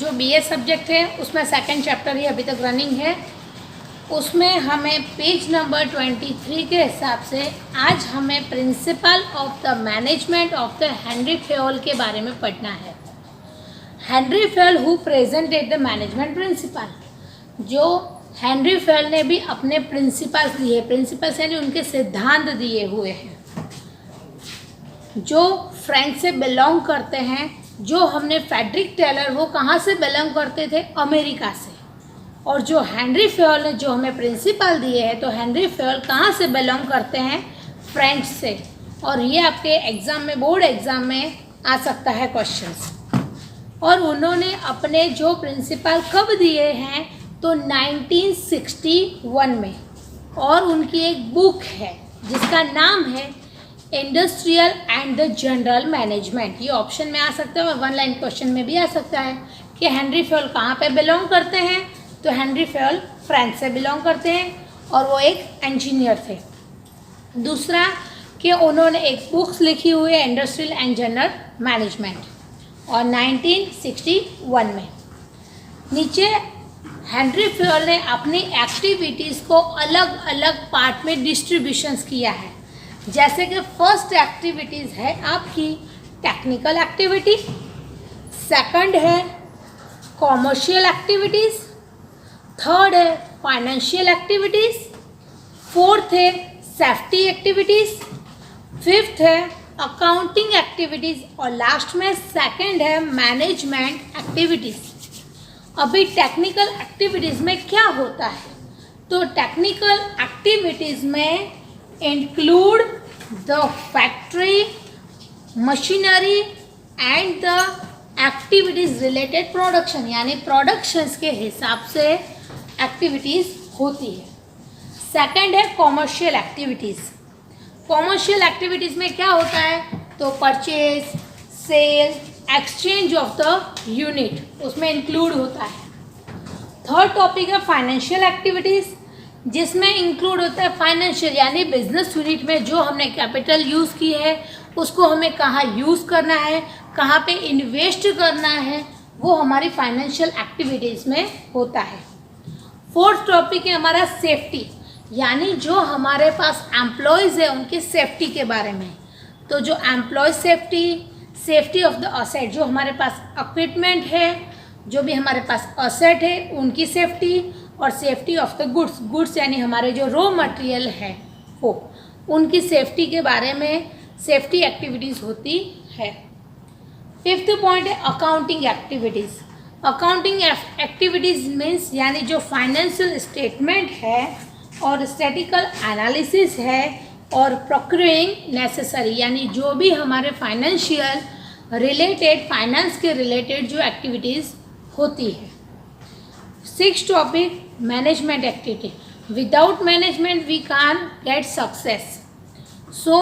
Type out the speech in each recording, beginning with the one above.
जो BA subject है उसमें सेकंड चैप्टर ही अभी तक रनिंग है। उसमें हमें पेज नंबर 23 के हिसाब से आज हमें principle of the management of the Henri Fayol के बारे में पढ़ना है। Henri Fayol who presented the management principle, जो हेनरी फेयोल ने भी अपने प्रिंसिपल्स दिए, प्रिंसिपल्स यानी उनके सिद्धांत दिए हुए हैं, जो फ्रेंच से बिलोंग करते हैं। जो हमने फ्रेडरिक टेलर, वो कहाँ से बिलोंग करते थे? अमेरिका से। और जो हेनरी फेयोल ने जो हमें प्रिंसिपल दिए हैं, तो हेनरी फेयोल कहाँ से बिलोंग करते हैं? फ्रेंच से। और ये आपके एग्ज़ाम में, बोर्ड एग्ज़ाम में आ सकता है क्वेश्चंस। और उन्होंने अपने जो प्रिंसिपल कब दिए हैं? तो 1961 में। और उनकी एक बुक है जिसका नाम है industrial and the general management. ये ऑप्शन में आ सकता है और वन लाइन क्वेश्चन में भी आ सकता है कि हेनरी फेयोल कहाँ पे बिलोंग करते हैं? तो हेनरी फेयोल फ्रांस से बिलोंग करते हैं और वो एक इंजीनियर थे। दूसरा कि उन्होंने एक बुक्स लिखी हुई है इंडस्ट्रियल एंड जनरल मैनेजमेंट, और 1961 में। नीचे हेनरी फेयोल ने अपनी एक्टिविटीज़ को अलग अलग पार्ट में डिस्ट्रीब्यूशंस किया है। जैसे कि फर्स्ट एक्टिविटीज़ है आपकी टेक्निकल एक्टिविटी, सेकंड है कॉमर्शियल एक्टिविटीज़, थर्ड है फाइनेंशियल एक्टिविटीज़, फोर्थ है सेफ्टी एक्टिविटीज़, फिफ्थ है अकाउंटिंग एक्टिविटीज़, और लास्ट में सेकंड है मैनेजमेंट एक्टिविटीज़। अभी टेक्निकल एक्टिविटीज़ में क्या होता है? तो टेक्निकल एक्टिविटीज़ में include the factory, machinery and the activities related production, यानी प्रोडक्शंस के हिसाब से एक्टिविटीज़ होती है। सेकंड है कॉमर्शियल एक्टिविटीज़। कॉमर्शियल एक्टिविटीज़ में क्या होता है? तो purchase, sale, exchange of the unit उसमें इंक्लूड होता है। थर्ड टॉपिक है फाइनेंशियल एक्टिविटीज़, जिसमें इंक्लूड होता है फाइनेंशियल, यानी बिजनेस यूनिट में जो हमने कैपिटल यूज़ की है उसको हमें कहाँ यूज़ करना है, कहाँ पे इन्वेस्ट करना है, वो हमारी फाइनेंशियल एक्टिविटीज़ में होता है। फोर्थ टॉपिक है हमारा सेफ्टी, यानी जो हमारे पास एम्प्लॉयज़ है उनकी सेफ्टी के बारे में। तो जो employ safety, safety of the asset, जो हमारे पास इक्विपमेंट है, जो भी हमारे पास असेट है उनकी सेफ्टी, और safety of the goods, goods यानी हमारे जो रॉ मटेरियल है वो, उनकी सेफ्टी के बारे में सेफ्टी एक्टिविटीज़ होती है। फिफ्थ पॉइंट है accounting activities. Accounting activities means यानी जो फाइनेंशियल स्टेटमेंट है और स्टैटिकल एनालिसिस है और प्रोक्यूरिंग नेसेसरी, यानी जो भी हमारे फाइनेंशियल रिलेटेड, फाइनेंस के रिलेटेड जो एक्टिविटीज़ होती है। Six topic management activity. Without management we can get success. So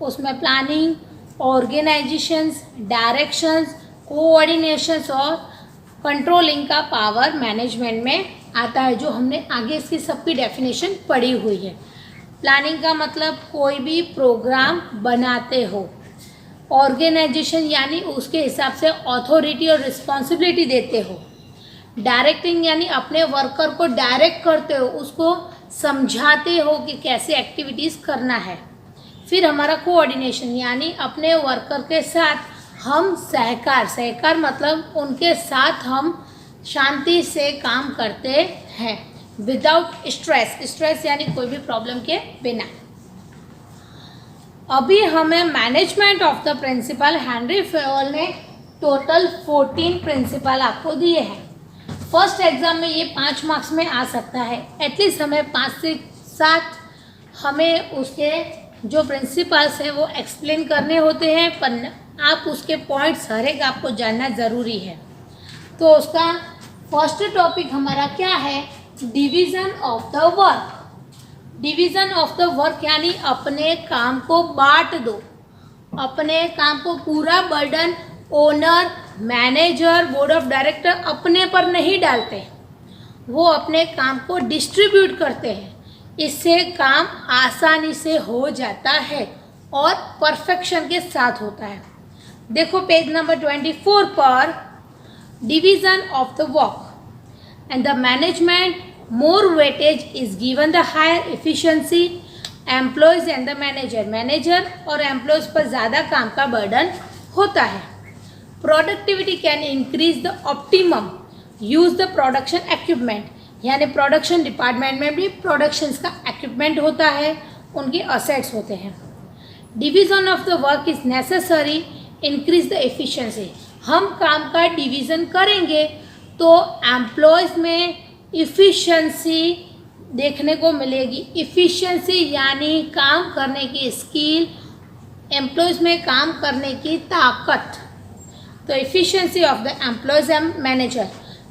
उसमें प्लानिंग, ऑर्गेनाइजेशंस, डायरेक्शंस, कोऑर्डिनेशंस और कंट्रोलिंग का पावर मैनेजमेंट में आता है, जो हमने आगे इसकी सबकी डेफिनेशन पढ़ी हुई है। प्लानिंग का मतलब कोई भी प्रोग्राम बनाते हो, ऑर्गेनाइजेशन यानी उसके हिसाब से अथॉरिटी और रिस्पॉन्सिबिलिटी देते हो, डायरेक्टिंग यानी अपने वर्कर को डायरेक्ट करते हो, उसको समझाते हो कि कैसे एक्टिविटीज़ करना है। फिर हमारा कोऑर्डिनेशन यानी अपने वर्कर के साथ हम सहकार, सहकार मतलब उनके साथ हम शांति से काम करते हैं विदाउट स्ट्रेस, स्ट्रेस यानी कोई भी प्रॉब्लम के बिना। अभी हमें management of the principle Henri Fayol ने टोटल 14 प्रिंसिपल आपको दिए हैं। फर्स्ट एग्ज़ाम में ये 5 मार्क्स में आ सकता है, एटलीस्ट हमें 5 से 7 हमें उसके जो प्रिंसिपल्स हैं वो एक्सप्लेन करने होते हैं, पर आप उसके पॉइंट्स हर एक आपको जानना ज़रूरी है। तो उसका फर्स्ट टॉपिक हमारा क्या है? Division of the work. Division of the work यानी अपने काम को बांट दो, अपने काम को पूरा burden owner, manager, board of director अपने पर नहीं डालते, वो अपने काम को डिस्ट्रीब्यूट करते हैं। इससे काम आसानी से हो जाता है और परफेक्शन के साथ होता है। देखो पेज नंबर 24 पर division of the work, and the management more weightage is given the higher efficiency employees and the manager और employees पर ज़्यादा काम का burden होता है. Productivity can increase the optimum use the production equipment, यानी production department में भी प्रोडक्शंस का इक्विपमेंट होता है, उनके असेट्स होते हैं. Division of the work is necessary increase the efficiency. हम काम का डिवीज़न करेंगे तो एम्प्लॉयज़ में इफ़िशियंसी देखने को मिलेगी. इफ़िशियंसी यानी काम करने की स्किल, एम्प्लॉयज़ में काम करने की ताकत. तो efficiency of the employees and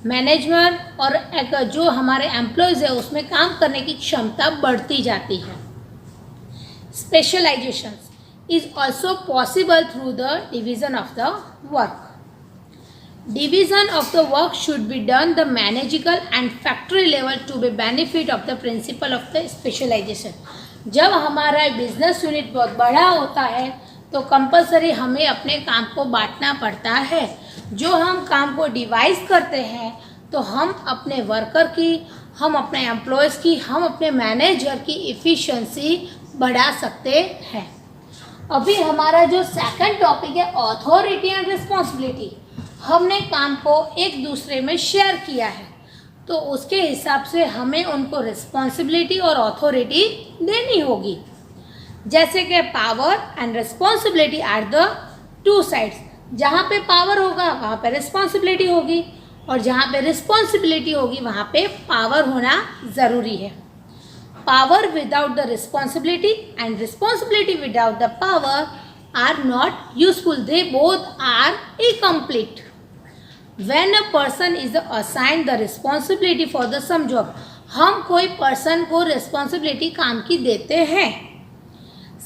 management और जो हमारे एम्प्लॉयज़ है उसमें काम करने की क्षमता बढ़ती जाती है. Specialisation is also possible through the division of the work. Division of the work should be done the manageable and factory level to be benefit of the principle of the specialization. जब हमारा business unit बहुत बड़ा होता है तो compulsory हमें अपने काम को बांटना पड़ता है. जो हम काम को डिवाइस करते हैं तो हम अपने वर्कर की, हम अपने एम्प्लॉयज़ की, हम अपने मैनेजर की इफ़िशियंसी बढ़ा सकते हैं. अभी हमारा जो सेकंड टॉपिक है अथॉरिटी एंड रिस्पॉन्सिबिलिटी. हमने काम को एक दूसरे में शेयर किया है तो उसके हिसाब से हमें उनको रिस्पॉन्सिबिलिटी और अथॉरिटी देनी होगी. जैसे कि power and responsibility are the two sides. जहाँ पे पावर होगा वहाँ पे रिस्पॉन्सिबिलिटी होगी और जहाँ पे रिस्पॉन्सिबिलिटी होगी वहाँ पे पावर होना ज़रूरी है. Power without the responsibility and responsibility without the power are not useful. They both are incomplete. When a person is assigned the responsibility for the some job, हम कोई पर्सन को रिस्पॉन्सिबिलिटी काम की देते हैं.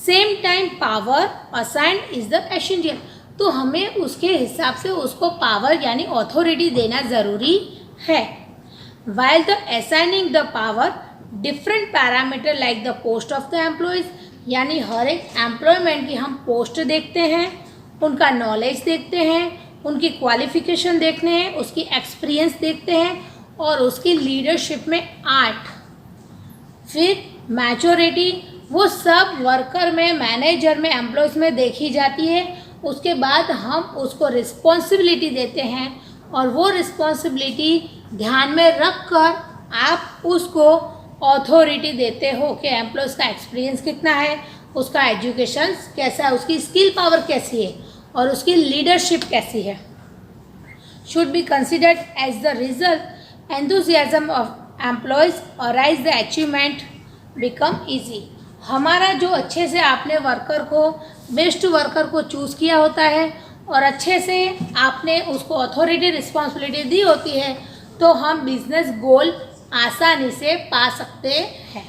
Same time power assigned is the essential. तो हमें उसके हिसाब से उसको पावर यानी अथॉरिटी देना ज़रूरी है. While the assigning the power, different parameter like the post of the employees, यानी हर एक एम्प्लॉयमेंट की हम पोस्ट देखते हैं, उनका नॉलेज देखते हैं, उनकी क्वालिफिकेशन देखते हैं, उसकी एक्सपीरियंस देखते हैं और उसकी लीडरशिप में आर्ट, फिर मैच्योरिटी, वो सब वर्कर में, मैनेजर में, एम्प्लॉयज़ में देखी जाती है. उसके बाद हम उसको रिस्पॉन्सिबिलिटी देते हैं और वो रिस्पॉन्सिबिलिटी ध्यान में रख कर आप उसको अथॉरिटी देते हो कि एम्प्लॉयज़ का एक्सपीरियंस कितना है, उसका एजुकेशन कैसा है, उसकी स्किल पावर कैसी है और उसकी लीडरशिप कैसी है. Should be considered as the result enthusiasm of employees arise the achievement become easy. हमारा जो अच्छे से आपने वर्कर को, बेस्ट वर्कर को चूज़ किया होता है और अच्छे से आपने उसको अथॉरिटी रिस्पॉन्सिबिलिटी दी होती है तो हम बिजनेस गोल आसानी से पा सकते हैं.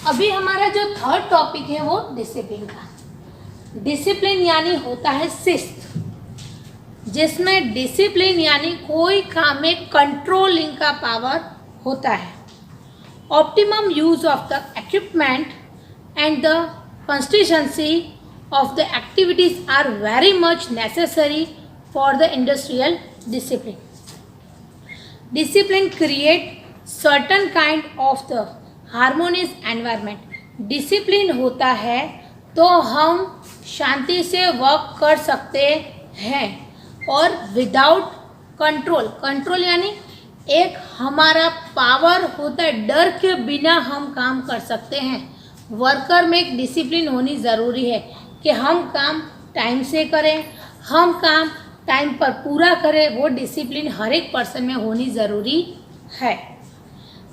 अभी हमारा जो थर्ड टॉपिक है वो डिसिप्लिन का. डिसिप्लिन यानी होता है शिस्त, जिसमें डिसिप्लिन यानी कोई काम में कंट्रोलिंग का पावर होता है. Optimum use of the equipment and the consistency of the activities are very much necessary for the industrial discipline. Discipline create certain kind of the harmonious environment. Discipline होता है तो हम शांति से वर्क कर सकते हैं और विदाउट कंट्रोल यानी एक हमारा पावर होता है, डर के बिना हम काम कर सकते हैं. वर्कर में एक डिसिप्लिन होनी ज़रूरी है कि हम काम टाइम से करें, हम काम टाइम पर पूरा करें. वो डिसिप्लिन हर एक पर्सन में होनी ज़रूरी है.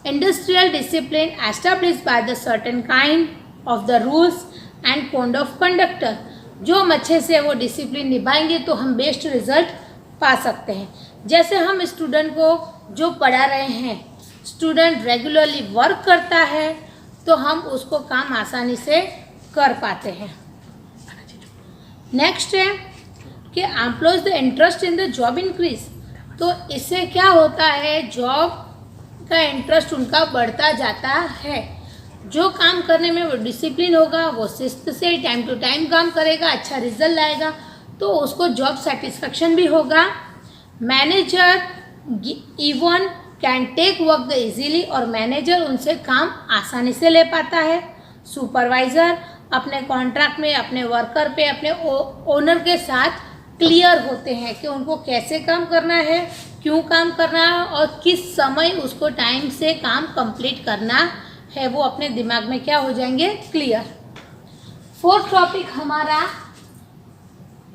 Industrial discipline establish by the certain kind of the rules and code of conductor. जो हम अच्छे से वो डिसिप्लिन निभाएंगे तो हम बेस्ट रिजल्ट पा सकते हैं. जैसे हम स्टूडेंट को जो पढ़ा रहे हैं, स्टूडेंट रेगुलरली वर्क करता है तो हम उसको काम आसानी से कर पाते हैं. नेक्स्ट है कि employees the interest in the job increase. तो इससे क्या होता है, जॉब का इंटरेस्ट उनका बढ़ता जाता है. जो काम करने में वो डिसिप्लिन होगा, वो शिस्त से टाइम टू टाइम काम करेगा, अच्छा रिजल्ट लाएगा तो उसको जॉब सेटिस्फेक्शन भी होगा. Manager even can take work the easily, और मैनेजर उनसे काम आसानी से ले पाता है। सुपरवाइज़र अपने कॉन्ट्रैक्ट में अपने वर्कर पे अपने ओनर के साथ क्लियर होते हैं कि उनको कैसे काम करना है, क्यों काम करना है और किस समय उसको टाइम से काम कंप्लीट करना है, वो अपने दिमाग में क्या हो जाएंगे, क्लियर। फोर्थ टॉपिक हमारा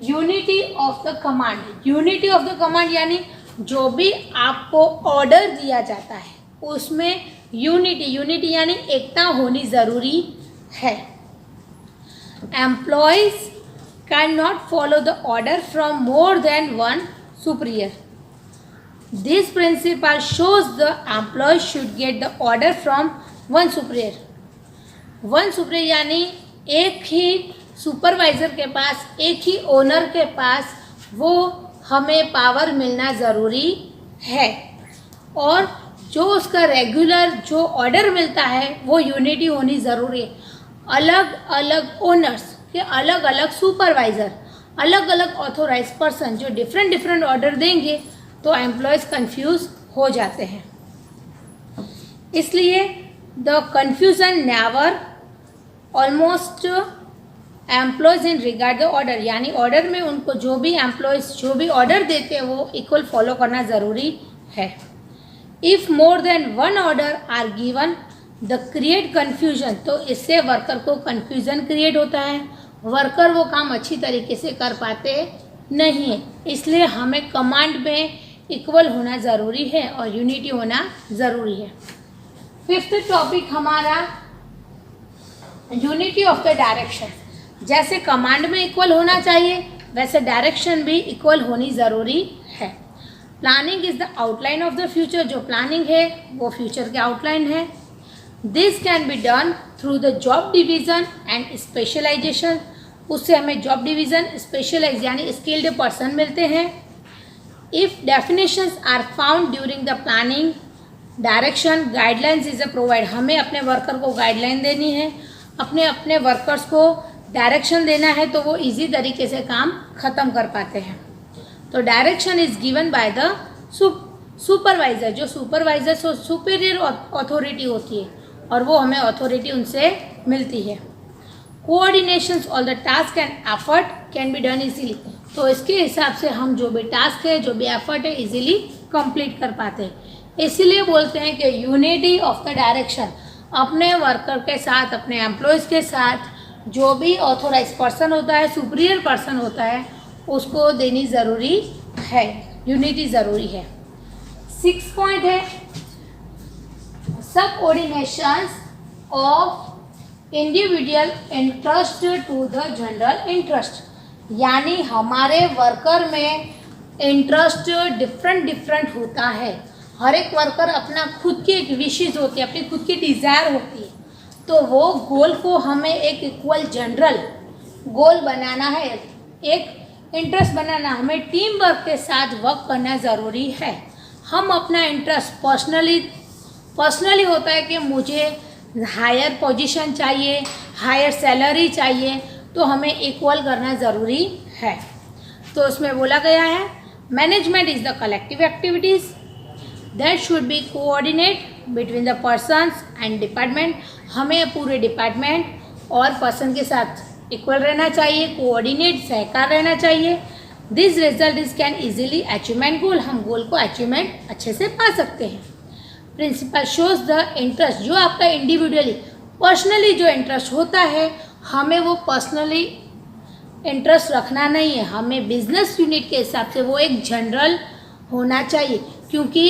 unity of the command. Unity of the command यानी जो भी आपको ऑर्डर दिया जाता है उसमें यूनिटी यानी एकता होनी ज़रूरी है। Employees can not follow the order from more than one superior. This principle shows the employ should get the order from one superior. One superior यानी एक ही सुपरवाइज़र के पास, एक ही ओनर के पास वो हमें पावर मिलना ज़रूरी है, और जो उसका रेगुलर जो ऑर्डर मिलता है वो यूनिटी होनी ज़रूरी है। अलग अलग ओनर्स के अलग अलग सुपरवाइज़र, अलग अलग ऑथोराइज पर्सन जो डिफरेंट ऑर्डर देंगे तो एम्प्लॉयज़ कंफ्यूज हो जाते हैं। इसलिए the confusion never almost employees in regard the order, यानी ऑर्डर में उनको जो भी एम्प्लॉयज़ जो भी ऑर्डर देते हैं वो इक्वल फॉलो करना ज़रूरी है। If more than one order are given the create confusion, तो इससे वर्कर को कन्फ्यूज़न क्रिएट होता है, वर्कर वो काम अच्छी तरीके से कर पाते नहीं है। इसलिए हमें कमांड में इक्वल होना ज़रूरी है और यूनिटी होना ज़रूरी है। फिफ्थ टॉपिक हमारा यूनिटी ऑफ द डायरेक्शन। जैसे कमांड में इक्वल होना चाहिए वैसे डायरेक्शन भी इक्वल होनी ज़रूरी है। Planning is the outline of the future, जो प्लानिंग है वो फ्यूचर के आउटलाइन है। This can be done through the job division and specialisation, उससे हमें जॉब डिवीज़न स्पेशलाइज यानी स्किल्ड पर्सन मिलते हैं। If definitions are found during the planning direction guidelines is a provide, हमें अपने वर्कर को गाइडलाइन देनी है, अपने वर्कर्स को डायरेक्शन देना है तो वो इजी तरीके से काम ख़त्म कर पाते हैं। तो direction is given by the supervisor, जो सुपरवाइज़र सुपीरियर अथॉरिटी होती है और वो हमें अथॉरिटी उनसे मिलती है। Coordinations all the task and effort can be done easily, तो इसके हिसाब से हम जो भी टास्क है जो भी एफर्ट है इजीली कंप्लीट कर पाते हैं। इसीलिए बोलते हैं कि यूनिटी ऑफ द डायरेक्शन, अपने वर्कर के साथ अपने एम्प्लॉयज़ के साथ जो भी ऑथोराइज पर्सन होता है, सुपीरियर पर्सन होता है, उसको देनी ज़रूरी है, यूनिटी ज़रूरी है। 6 पॉइंट है subordinations of individual interest to the general interest, यानी हमारे वर्कर में इंटरेस्ट डिफरेंट होता है। हर एक वर्कर अपना खुद की एक विशेज़ होती है, अपनी खुद की डिज़ायर होती है, तो वो गोल को हमें एक इक्वल जनरल गोल बनाना है, एक इंटरेस्ट बनाना, हमें टीम वर्क के साथ वर्क करना ज़रूरी है। हम अपना इंटरेस्ट पर्सनली होता है कि मुझे हायर पोजीशन चाहिए, हायर सैलरी चाहिए, तो हमें इक्वल करना ज़रूरी है। तो उसमें बोला गया है management is the collective activities that should be coordinate between the persons and department, हमें पूरे डिपार्टमेंट और पर्सन के साथ इक्वल रहना चाहिए, कोऑर्डिनेट सहकार रहना चाहिए। This result is can easily achievement goal, हम गोल को अचीवमेंट अच्छे से पा सकते हैं। प्रिंसिपल शोज द इंटरेस्ट, जो आपका इंडिविजुअली पर्सनली जो इंटरेस्ट होता है हमें वो पर्सनली इंटरेस्ट रखना नहीं है, हमें बिजनेस यूनिट के हिसाब से वो एक जनरल होना चाहिए, क्योंकि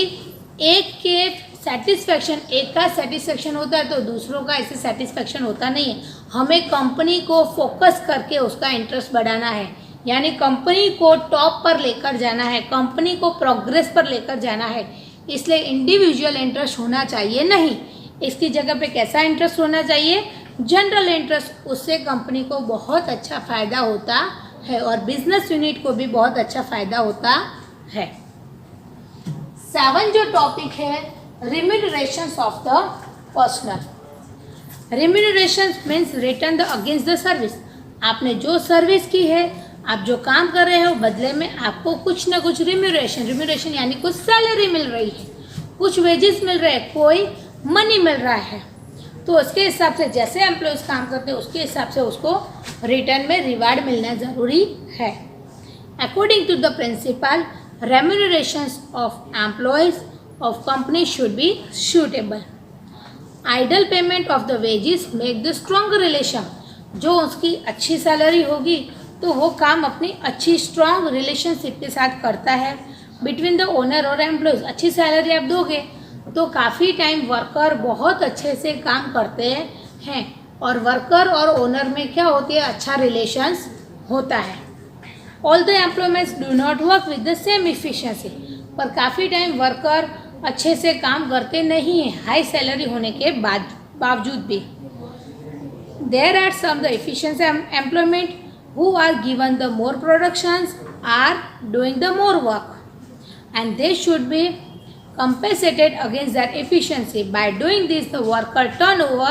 एक के सेटिस्फेक्शन, एक का सेटिस्फेक्शन होता है तो दूसरों का ऐसे सेटिस्फेक्शन होता नहीं है। हमें कंपनी को फोकस करके उसका इंटरेस्ट बढ़ाना है, यानी कंपनी को टॉप पर लेकर जाना है, कंपनी को प्रोग्रेस पर लेकर जाना है। इसलिए इंडिविजुअल इंटरेस्ट होना चाहिए नहीं, इसकी जगह पे कैसा इंटरेस्ट होना चाहिए, जनरल इंटरेस्ट। उससे कंपनी को बहुत अच्छा फ़ायदा होता है और बिजनेस यूनिट को भी बहुत अच्छा फ़ायदा होता है। 7 जो टॉपिक है remunerations of the personal. Remuneration means return the against the service, आपने जो सर्विस की है आप जो काम कर रहे हो बदले में आपको कुछ ना कुछ रिम्यूरेशन यानी कुछ सैलरी मिल रही है, कुछ वेजेस मिल रहे हैं, कोई मनी मिल रहा है। तो उसके हिसाब से जैसे एम्प्लॉयज़ काम करते हैं उसके हिसाब से उसको रिटर्न में रिवार्ड मिलना ज़रूरी है। According to the principle, remunerations of employees of company should be suitable. Ideal payment of the wages make the strong relation. जो उसकी अच्छी सैलरी होगी तो वो काम अपनी अच्छी स्ट्रॉन्ग रिलेशनशिप के साथ करता है बिटवीन द ओनर और एम्प्लॉयज़। अच्छी सैलरी आप दोगे तो काफ़ी टाइम वर्कर बहुत अच्छे से काम करते हैं और वर्कर और ओनर में क्या होती है, अच्छा रिलेशंस होता है। All the employments do not work with the same efficiency. पर काफ़ी टाइम वर्कर अच्छे से काम करते नहीं हैं हाई सैलरी होने के बावजूद भी। There are some the efficient employment who are given the more productions are doing the more work and they should be compensated against their efficiency. By doing this the worker turnover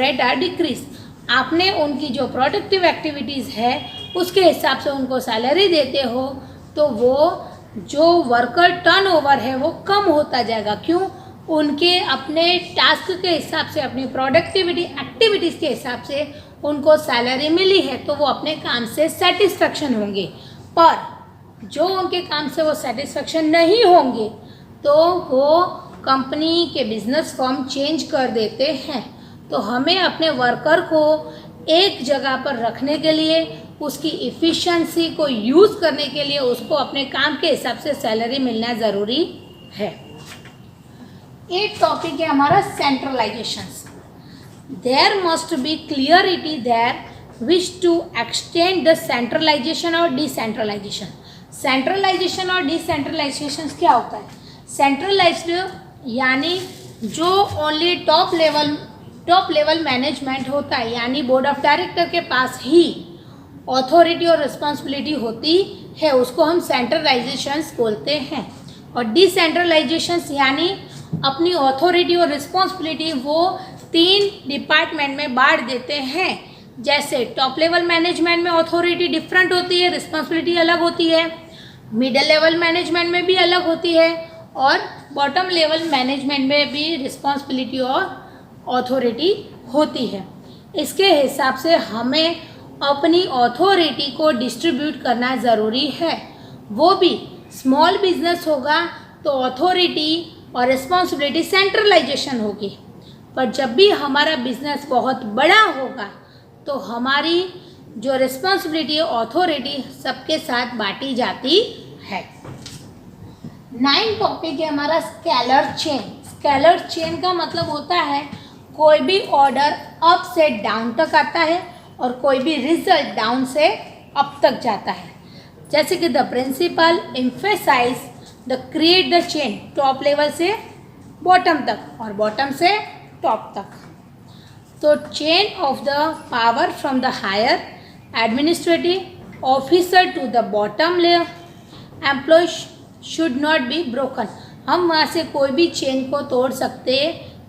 rate are decrease. आपने उनकी जो productive activities है उसके हिसाब से उनको salary देते हो तो वो जो वर्कर टर्नओवर है वो कम होता जाएगा। क्यों? उनके अपने टास्क के हिसाब से, अपनी प्रोडक्टिविटी एक्टिविटीज़ के हिसाब से उनको सैलरी मिली है तो वो अपने काम से सेटिस्फेक्शन होंगे। पर जो उनके काम से वो सेटिस्फेक्शन नहीं होंगे तो वो कंपनी के बिजनेस फॉर्म चेंज कर देते हैं। तो हमें अपने वर्कर को एक जगह पर रखने के लिए, उसकी इफ़िशियंसी को यूज़ करने के लिए उसको अपने काम के हिसाब से सैलरी मिलना ज़रूरी है। एक टॉपिक है हमारा सेंट्रलाइजेशंस। There must be clarity there which to extend the centralization और decentralization. Centralization और decentralization क्या होता है? Centralized यानी जो ओनली टॉप लेवल मैनेजमेंट होता है, यानी बोर्ड ऑफ डायरेक्टर के पास ही अथॉरिटी और रिस्पॉन्सिबिलिटी होती है, उसको हम सेंट्रलाइजेशंस बोलते हैं। और डिसेंट्रलाइजेशंस यानी अपनी अथॉरिटी और रिस्पॉन्सिबिलिटी वो 3 डिपार्टमेंट में बांट देते हैं। जैसे टॉप लेवल मैनेजमेंट में अथॉरिटी डिफरेंट होती है, रिस्पॉन्सिबिलिटी अलग होती है, मिडिल लेवल मैनेजमेंट में भी अलग होती है और बॉटम लेवल मैनेजमेंट में भी रिस्पॉन्सिबिलिटी और अथॉरिटी होती है। इसके हिसाब से हमें अपनी अथॉरिटी को डिस्ट्रीब्यूट करना ज़रूरी है। वो भी स्मॉल बिजनेस होगा तो अथॉरिटी और रिस्पॉन्सिबिलिटी सेंट्रलाइजेशन होगी, पर जब भी हमारा बिजनेस बहुत बड़ा होगा तो हमारी जो रिस्पॉन्सिबिलिटी अथॉरिटी सबके साथ बांटी जाती है। 9 टॉपिक है हमारा स्केलर चेन। स्केलर चेन का मतलब होता है कोई भी ऑर्डर अप से डाउन तक आता है और कोई भी रिजल्ट डाउन से अप तक जाता है। जैसे कि the principle emphasise the create the chain, top level से बॉटम तक और बॉटम से टॉप तक। तो chain of the power from the higher administrative officer to the bottom level employ should not be broken. हम वहाँ से कोई भी चेन को तोड़ सकते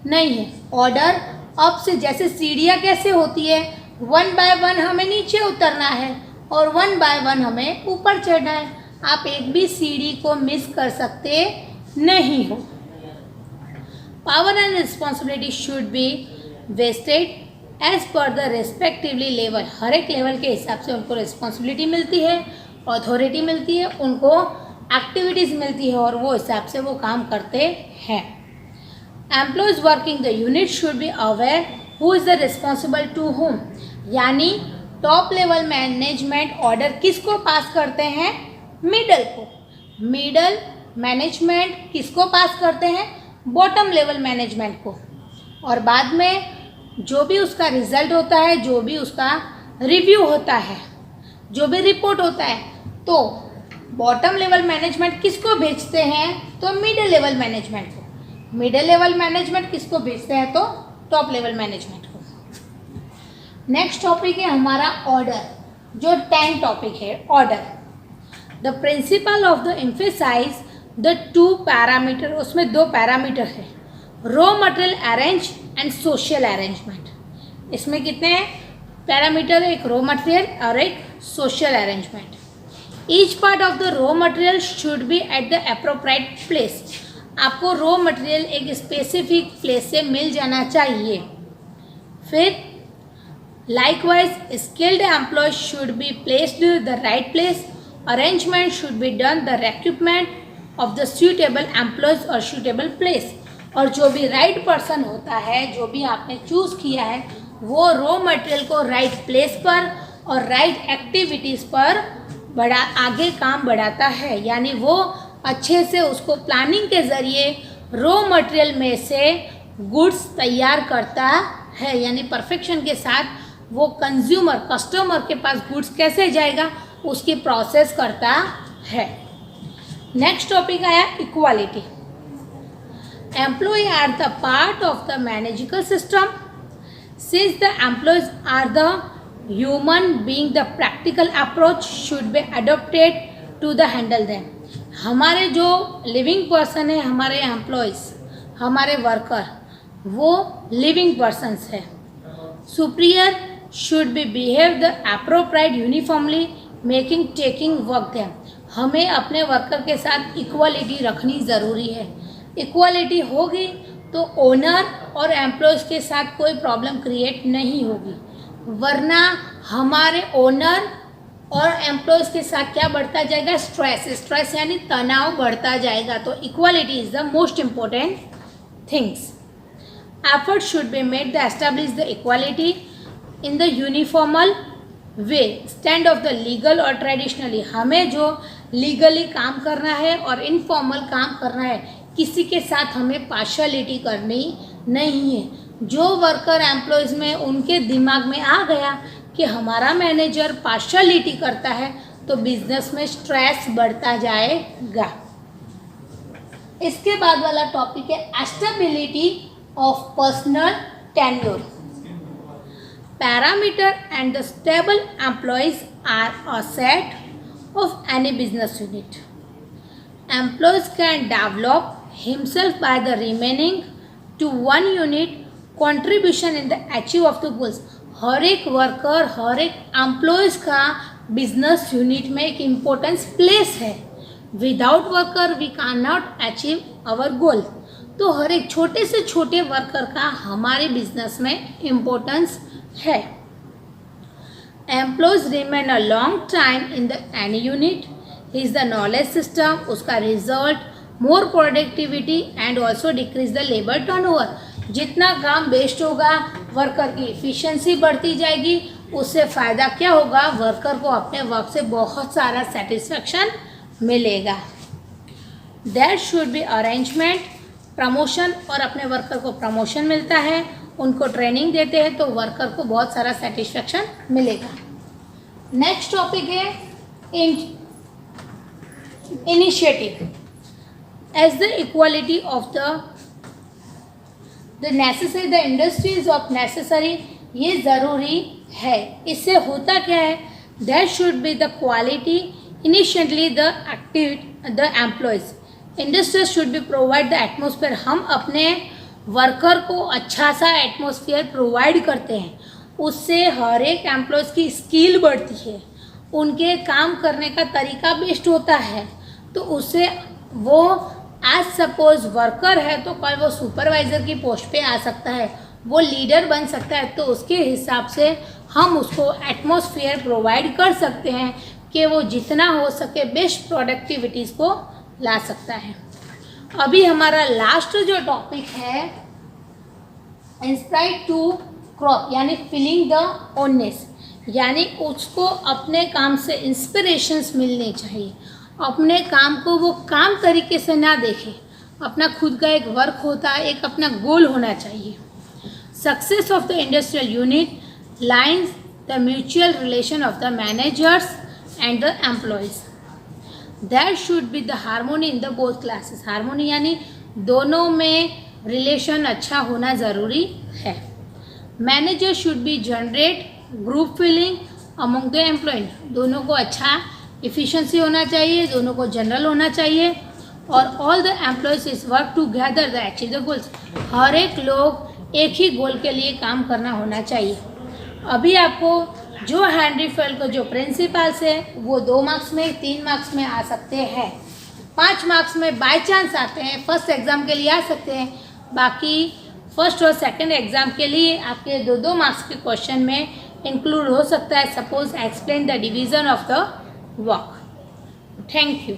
नहीं है। ऑर्डर अप से, जैसे सीढ़ियाँ कैसे होती है, 1 बाय 1 हमें नीचे उतरना है और 1 बाय 1 हमें ऊपर चढ़ना है। आप एक भी सीढ़ी को मिस कर सकते नहीं हो। Power and responsibility should be vested as per the respectively level. हर एक लेवल के हिसाब से उनको रिस्पॉन्सिबिलिटी मिलती है, अथॉरिटी मिलती है, उनको एक्टिविटीज़ मिलती है और वो हिसाब से वो काम करते हैं। Employees working the unit should be aware who is the responsible to whom. यानी टॉप लेवल मैनेजमेंट ऑर्डर किसको पास करते हैं? मिडल को। मिडल मैनेजमेंट किसको पास करते हैं? बॉटम लेवल मैनेजमेंट को। और बाद में जो भी उसका रिजल्ट होता है, जो भी उसका रिव्यू होता है, जो भी रिपोर्ट होता है, तो बॉटम लेवल मैनेजमेंट किसको भेजते हैं? तो मिडिल लेवल मैनेजमेंट को। मिडिल लेवल मैनेजमेंट किसको भेजते हैं? तो टॉप लेवल मैनेजमेंट को। नेक्स्ट टॉपिक है हमारा ऑर्डर, जो 10 टॉपिक है order. The principle of the emphasise the 2 parameter, उसमें 2 पैरामीटर है, raw material arrange and social arrangement. इसमें कितने हैं? पैरामीटर एक रॉ मटेरियल और एक social arrangement. Each part of the raw material should be at the appropriate place. आपको raw material एक स्पेसिफिक प्लेस से मिल जाना चाहिए। फिर likewise skilled employees should be placed the right place. Arrangement should be done the recruitment of the suitable employees or suitable place. और जो भी right person होता है, जो भी आपने चूज़ किया है, वो रॉ मटेरियल को राइट प्लेस पर और राइट एक्टिविटीज़ पर आगे काम बढ़ाता है। यानी वो अच्छे से उसको प्लानिंग के ज़रिए रॉ मटेरियल में से गुड्स तैयार करता है। यानी परफेक्शन के साथ वो कंज्यूमर कस्टमर के पास गुड्स कैसे जाएगा उसकी प्रोसेस करता है। नेक्स्ट टॉपिक आया equality. Employ are the part of the managerial system. Since the employees are the human being, the practical approach should be adopted to the handle them. हमारे जो living person है, हमारे employees, हमारे worker, वो living persons है। Superior should be behave the appropriate uniformly making taking work them। हमें अपने worker के साथ इक्वालिटी रखनी ज़रूरी है। इक्वालिटी होगी तो ओनर और एम्प्लॉयज़ के साथ कोई प्रॉब्लम क्रिएट नहीं होगी, वरना हमारे ओनर और एम्प्लॉयज़ के साथ क्या बढ़ता जाएगा? स्ट्रेस यानी तनाव बढ़ता जाएगा। तो equality is the most important things. Effort should be made the establish the equality in the uniform way stand of the legal और ट्रेडिशनली। हमें जो लीगली काम करना है और इनफॉर्मल काम करना है, किसी के साथ हमें पार्शलिटी करनी नहीं है। जो वर्कर एम्प्लॉयज़ में उनके दिमाग में आ गया कि हमारा मैनेजर पार्शलिटी करता है तो बिजनेस में स्ट्रेस बढ़ता जाएगा। इसके बाद वाला टॉपिक है stability of personal tenure. Parameter and the stable employees are a set of any business unit. Employees can develop himself by the remaining to one unit contribution in the achieve of the goals। हर एक worker, हर एक employees का business unit में एक importance place है। Without worker we can not achieve our goal. तो हर एक छोटे से छोटे वर्कर का हमारे बिजनेस में इम्पोर्टेंस है। Employees remain a long time in the any unit is the knowledge system. उसका result more productivity and also decreases the labour turnover. जितना काम वेस्ट होगा, वर्कर की इफिशिएंसी बढ़ती जाएगी, उससे फ़ायदा क्या होगा? वर्कर को अपने वर्क से बहुत सारा सेटिस्फैक्शन मिलेगा। There should be arrangement promotion, और अपने वर्कर को प्रमोशन मिलता है, उनको ट्रेनिंग देते हैं तो वर्कर को बहुत सारा सेटिस्फैक्शन मिलेगा। नेक्स्ट टॉपिक है initiative as the equality of the necessary the industries of necessary. ये ज़रूरी है। इससे होता क्या है? There should be the quality initially the active the employees. Industries should be provide the atmosphere. हम अपने वर्कर को अच्छा सा एटमॉस्फेयर प्रोवाइड करते हैं, उससे हर एक एम्प्लॉयज़ की स्किल बढ़ती है, उनके काम करने का तरीका बेस्ट होता है। तो उससे वो एज सपोज वर्कर है तो कल वो सुपरवाइज़र की पोस्ट पे आ सकता है, वो लीडर बन सकता है। तो उसके हिसाब से हम उसको एटमॉस्फेयर प्रोवाइड कर सकते हैं कि वो जितना हो सके बेस्ट प्रोडक्टिविटीज़ को ला सकता है। अभी हमारा लास्ट जो टॉपिक है इंस्पायर टू क्रॉप, यानी फीलिंग द ओननेस। यानी उसको अपने काम से इंस्पिरेशंस मिलनी चाहिए। अपने काम को वो काम तरीके से ना देखे, अपना खुद का एक वर्क होता है, एक अपना गोल होना चाहिए। Success of the industrial unit lines the mutual relation of the managers and the employees. There should be the harmony in the both classes. Harmony यानी दोनों में रिलेशन अच्छा होना ज़रूरी है। Manager should be generate group feeling among the employee. दोनों को अच्छा इफ़िशेंसी होना चाहिए, दोनों को जनरल होना चाहिए। और all the employees is work together the achieve the goals. हर एक लोग एक ही गोल के लिए काम करना होना चाहिए। अभी आपको जो हेनरी फेयल को जो प्रिंसिपल्स है वो 2 मार्क्स में 3 मार्क्स में आ सकते हैं, 5 मार्क्स में बाय चांस आते हैं, फर्स्ट एग्ज़ाम के लिए आ सकते हैं। बाकी फर्स्ट और सेकंड एग्ज़ाम के लिए आपके 2-2 मार्क्स के क्वेश्चन में इंक्लूड हो सकता है। Suppose explain the division of the work. Thank you.